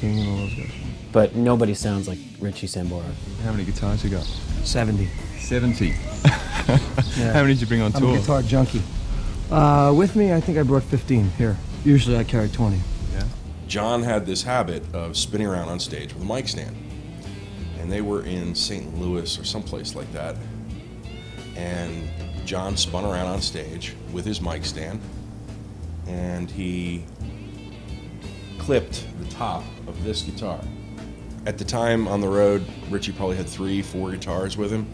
King and all those guys. But nobody sounds like Richie Sambora. How many guitars you got? 70. 70. Yeah. How many did you bring on tour? I'm a guitar junkie. With me, I think I brought 15 here. Usually I carry 20. Yeah. John had this habit of spinning around on stage with a mic stand. And they were in St. Louis or someplace like that. And John spun around on stage with his mic stand, and he clipped the top of this guitar. At the time on the road, Richie probably had 3, 4 guitars with him.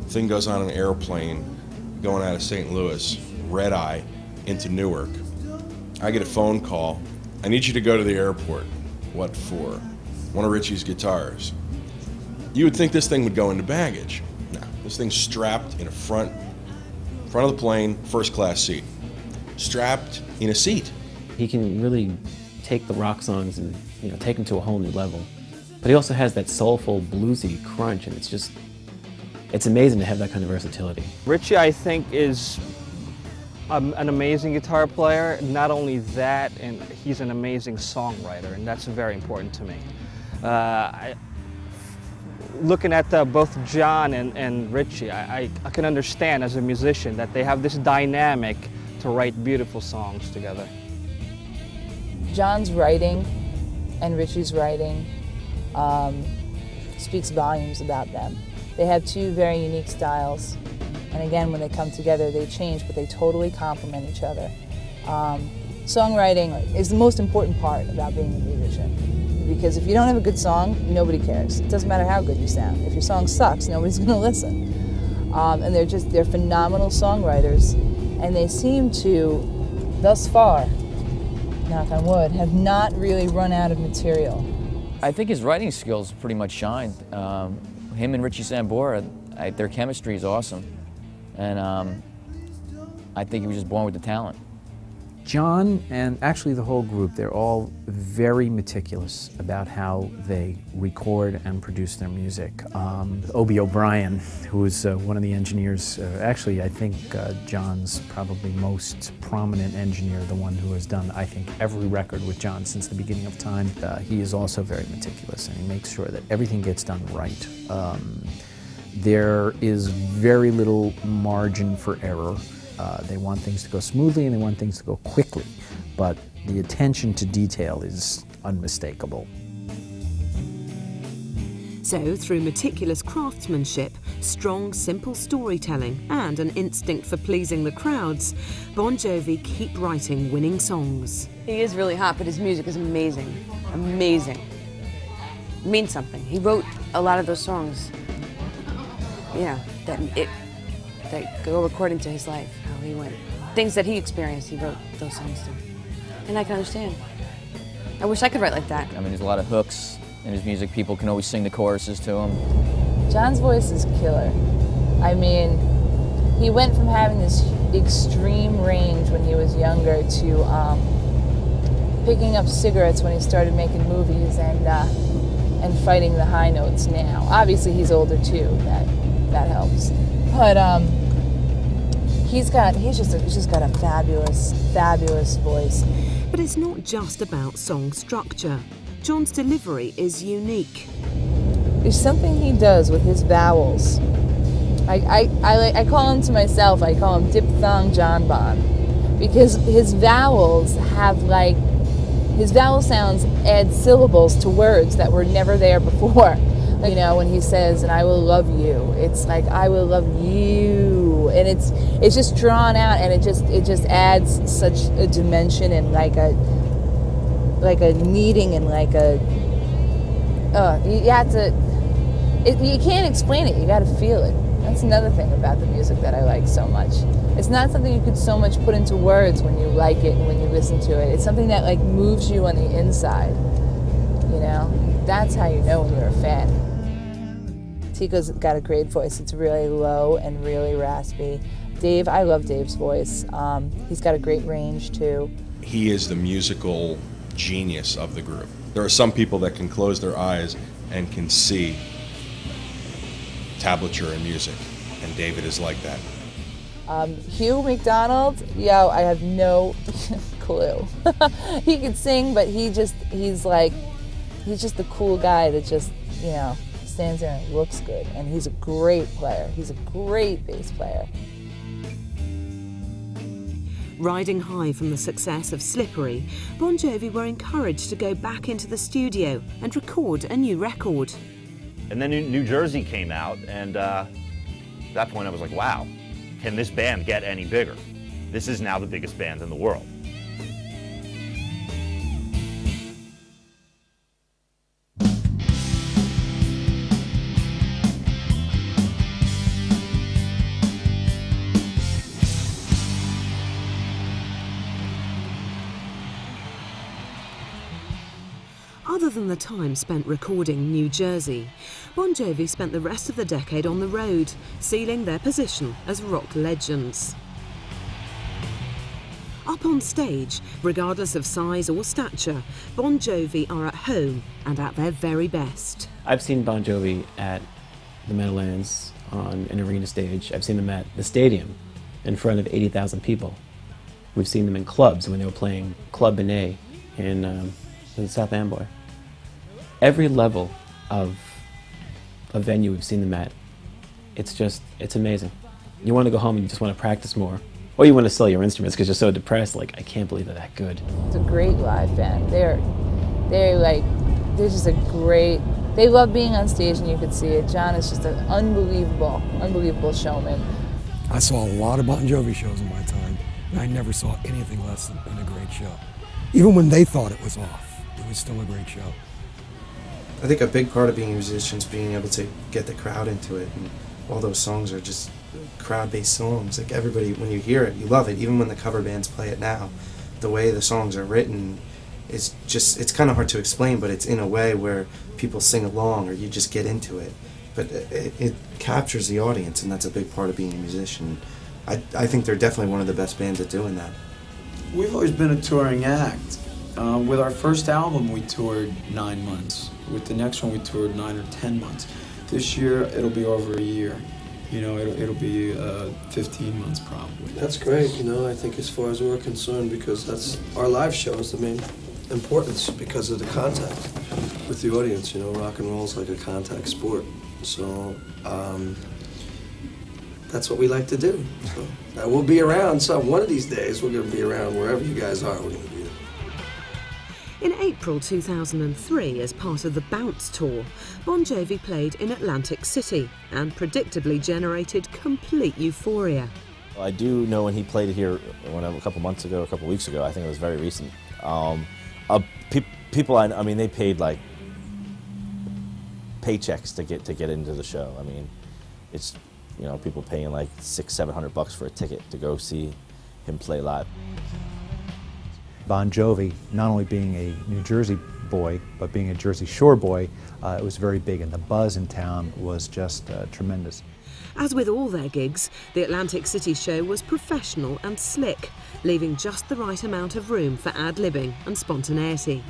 Thing goes on an airplane going out of St. Louis, red eye, into Newark. I get a phone call. I need you to go to the airport. What for? One of Richie's guitars. You would think this thing would go into baggage. No, this thing's strapped in a front of the plane, first class seat. Strapped in a seat. He can really take the rock songs and take them to a whole new level. But he also has that soulful, bluesy crunch, and it's amazing to have that kind of versatility. Richie, I think, is an amazing guitar player. Not only that, and he's an amazing songwriter, and that's very important to me. Looking at both John and Richie, I can understand as a musician that they have this dynamic to write beautiful songs together. John's writing and Richie's writing speaks volumes about them. They have 2 very unique styles, and again, when they come together, they change, but they totally complement each other. Songwriting is the most important part about being a musician, because if you don't have a good song, nobody cares. It doesn't matter how good you sound. If your song sucks, nobody's going to listen. And they're phenomenal songwriters, and they seem to, thus far, knock on wood, have not really run out of material. I think his writing skills pretty much shined. Him and Richie Sambora, their chemistry is awesome. And I think he was just born with the talent. John and actually the whole group, they're all very meticulous about how they record and produce their music. Obie O'Brien, who is one of the engineers, actually I think John's probably most prominent engineer, the one who has done, I think, every record with John since the beginning of time. He is also very meticulous, and he makes sure that everything gets done right. There is very little margin for error. They want things to go smoothly and they want things to go quickly, but the attention to detail is unmistakable. So, through meticulous craftsmanship, strong, simple storytelling and an instinct for pleasing the crowds, Bon Jovi keep writing winning songs. He is really hot, but his music is amazing. Amazing. It means something. He wrote a lot of those songs, that go according to his life, how he went. Things that he experienced, he wrote those songs to. And I can understand. I wish I could write like that. I mean, there's a lot of hooks in his music. People can always sing the choruses to him. John's voice is killer. I mean, he went from having this extreme range when he was younger to picking up cigarettes when he started making movies and fighting the high notes now. Obviously, he's older too. That helps. But he's just got a fabulous voice. But it's not just about song structure. John's delivery is unique. There's something he does with his vowels. I call him to myself, I call him diphthong John Bon, because his vowels his vowel sounds add syllables to words that were never there before. You know, when he says, and I will love you, it's like, I will love you. And it's just drawn out, and it just adds such a dimension and like a kneading and like a, you have to, you can't explain it, you gotta feel it. That's another thing about the music that I like so much. It's not something you could so much put into words when you like it and when you listen to it. It's something that like moves you on the inside, you know? That's how you know when you're a fan. Tico's got a great voice. It's really low and really raspy. Dave, I love Dave's voice. He's got a great range too. He is the musical genius of the group. There are some people that can close their eyes and can see tablature in music, and David is like that. Hugh McDonald, I have no clue. He could sing, but he's like, he's just the cool guy that just, you know, stands there and looks good. And he's a great player. He's a great bass player. Riding high from the success of Slippery, Bon Jovi were encouraged to go back into the studio and record a new record. And then New Jersey came out, and at that point I was like, wow, can this band get any bigger? This is now the biggest band in the world. Other than the time spent recording New Jersey, Bon Jovi spent the rest of the decade on the road, sealing their position as rock legends. Up on stage, regardless of size or stature, Bon Jovi are at home and at their very best. I've seen Bon Jovi at the Meadowlands on an arena stage. I've seen them at the stadium in front of 80,000 people. We've seen them in clubs when they were playing Club Benet in South Amboy. Every level of a venue we've seen them at, it's amazing. You want to go home and you just want to practice more. Or you want to sell your instruments because you're so depressed, like, I can't believe they're that good. It's a great live band. They're just a great, they love being on stage and you could see it. John is just an unbelievable showman. I saw a lot of Bon Jovi shows in my time, and I never saw anything less than a great show. Even when they thought it was off, it was still a great show. I think a big part of being a musician is being able to get the crowd into it, and all those songs are just crowd-based songs. Like, everybody, when you hear it, you love it. Even when the cover bands play it now, the way the songs are written is just, it's kind of hard to explain, but it's in a way where people sing along or you just get into it. But it captures the audience, and that's a big part of being a musician. I think they're definitely one of the best bands at doing that. We've always been a touring act. With our first album, we toured 9 months. With the next one, we toured 9 or 10 months. This year, it'll be over a year. You know, it'll be 15 months probably. That's great, you know, I think as far as we're concerned, because that's our live show is the main importance because of the contact with the audience. You know, rock and roll is like a contact sport. So that's what we like to do. So we'll be around. So one of these days, we're going to be around wherever you guys are. We're going to be there. In April 2003, as part of the Bounce Tour, Bon Jovi played in Atlantic City and predictably generated complete euphoria. I do know when he played here a couple months ago, a couple weeks ago, I think it was very recent. People, I mean, they paid like paychecks to get into the show. I mean, it's, you know, people paying like $600-700 for a ticket to go see him play live. Bon Jovi, not only being a New Jersey boy, but being a Jersey Shore boy, it was very big, and the buzz in town was just tremendous. As with all their gigs, the Atlantic City show was professional and slick, leaving just the right amount of room for ad-libbing and spontaneity.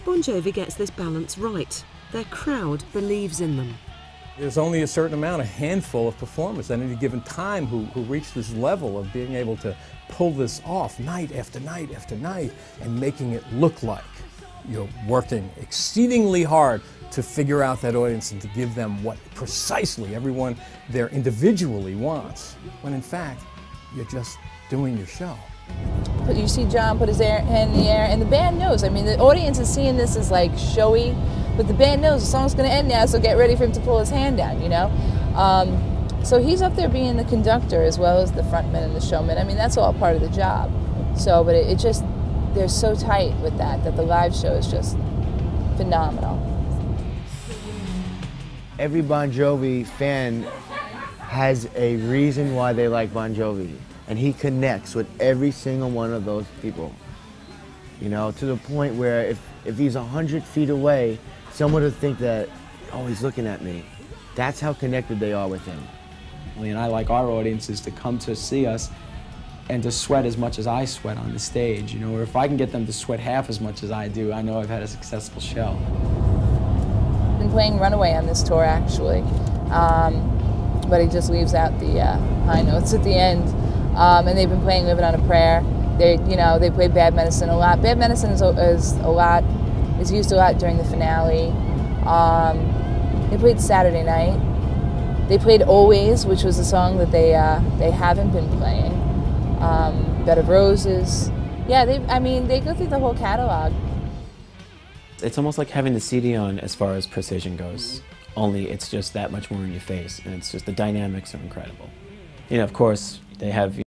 Bon Jovi gets this balance right. Their crowd believes in them. There's only a certain amount, a handful of performers at any given time who reach this level of being able to pull this off night after night after night and making it look like you're working exceedingly hard to figure out that audience and to give them what precisely everyone there individually wants, when in fact, you're just doing your show. But you see John put his hand in the air, and the band knows. I mean, the audience is seeing this as like showy, but the band knows the song's going to end now, so get ready for him to pull his hand down, you know? So he's up there being the conductor as well as the frontman and the showman. I mean, that's all part of the job. So, but it just, they're so tight with that the live show is just phenomenal. Every Bon Jovi fan has a reason why they like Bon Jovi, and he connects with every single one of those people. You know, to the point where if he's 100 feet away, someone would think that, oh, he's looking at me. That's how connected they are with him. And I like our audiences to come to see us and to sweat as much as I sweat on the stage, you know, or if I can get them to sweat half as much as I do, I know I've had a successful show. I've been playing Runaway on this tour, actually, but he just leaves out the high notes at the end. And they've been playing Living on a Prayer. They, you know, they play Bad Medicine a lot. Bad Medicine is a lot. It's used a lot during the finale. They played Saturday Night. They played Always, which was a song that they haven't been playing. Bed of Roses. Yeah, they go through the whole catalog. It's almost like having the CD on as far as precision goes, only it's just that much more in your face, and it's just the dynamics are incredible. You know, of course, they have